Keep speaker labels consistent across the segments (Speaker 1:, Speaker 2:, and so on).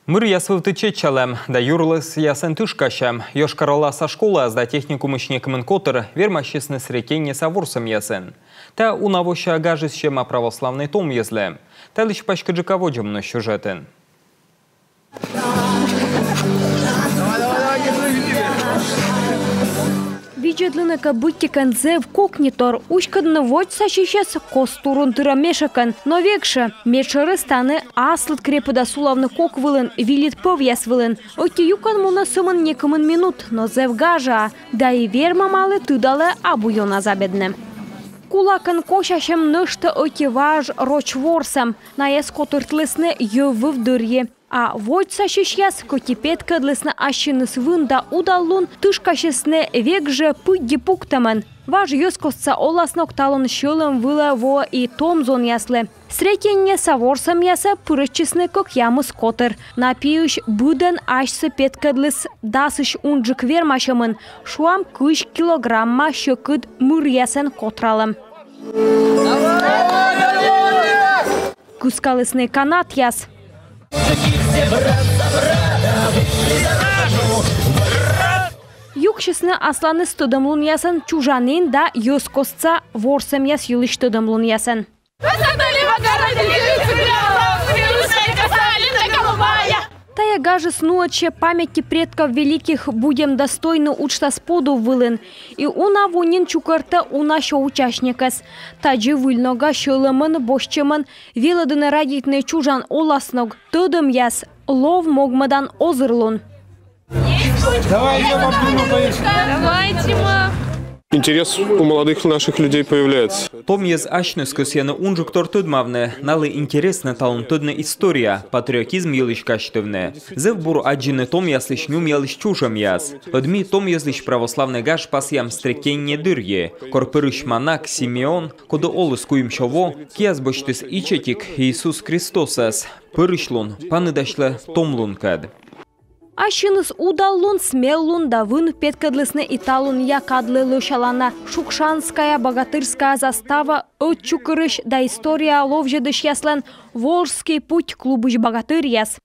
Speaker 1: Мыр ясвывты чечалем, да юрлыс ясен тышкащем. Йошкар-Оласа школа да техникум ишнекмен котыр вермащесны срекенне савурсам ясен. Та унавоща агажисщем а православный том езле. Та лишь пачкаджиководем на сюжетен.
Speaker 2: Виджедлынaka быттиканзе в кокнитор ушкадны войт сащищас костурун тырамешакан, но векше мечеры станы аслыт крепыда сулавны кок вылын, вилит повяс вылын. Оки юкан муна сымын некымын минут, но зев гажа, да и верма малы тыдалы абуйона забедне. Кулакан кошащем нышты оки важ рочворсам, на ескотыртлысны йывы в дырье. А вот сащищас котипет кадлысны ащыныс вында удаллун тышкащесны векже пыдди пуктаман. Важ ёскосца оласнок талын шылым вылы во и томзон яслы. Срекенне саворсам яса пырычесны кок ямыс котыр. Напиюш буден ашсы петкадлыс дасыш унжык вермашамын. Шуам кыш килограмма шөкыд мыр ясен котралым. Кускалысны канат яс. Юкшесны асланы стыдымлун ясын чужанин да ёскосца ворсам яс юлыш стыдымлун ясын. Тая гажы снуаче памяти предков великих будем достойны учта споду вылын. И уна вунин чукарта уна шо участникас. Таджи выльнога шылымын бошчымын веладыны радитны чужан оласног. Тыдым яс лов могмадан озырлун.
Speaker 3: Давайте, ма.
Speaker 4: Интерес у молодых наших людей появляется.
Speaker 1: Том ез ашныс көсені унжук тортыдмавны, налы интересна талантыдны история, патриотизм елыш каштывны. Зев бур аджины том яслыш нюм елыш чужам яз. Одми том езлыш православный гаш пас ям стрекенне дырье. Корпырыш манак Симеон, коды олыс куимшово, кияз бочтыс ичетик Иисус Христосас. Пырышлун, паныдашлы томлун кад.
Speaker 2: Ащыныс удаллун, смеллун, да вын петкадлысны италун якадлы лышалана. Шукшанская богатырская застава, отчукырыш, да история ловжедыш яслан Волжский путь клубыш богатырь яс.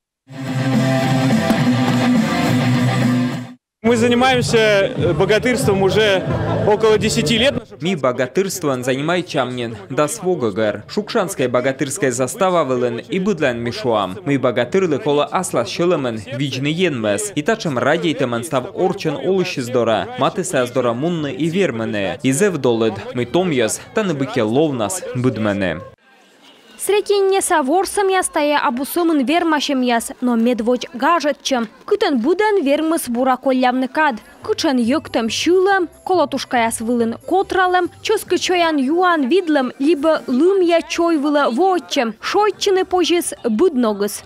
Speaker 4: Мы занимаемся богатырством уже около 10 лет.
Speaker 1: Ми богатырством занимает чамнин, да свогагар. Шукшанская богатырская застава вылен и быдлан мишуам. Мы богатырлы кола асла шылымын вичны енмес. И тачем радейтамен став орчен олыши здора. Матыса здора мунны и вермене. Изев долыд, мы том яс, та не быке ловнас быдмене.
Speaker 2: Срекенне саворсам яс тая абусымын вермашем яс, но медвоч гажетчем. Кытен буден вермыс бураколявны кад. Кычен йыктым шылым, колотушка яс вылын котралым, чөскы чоян юан видлым, либо лым я чой вылы вотчем. Шойчыны пожис быдногыс.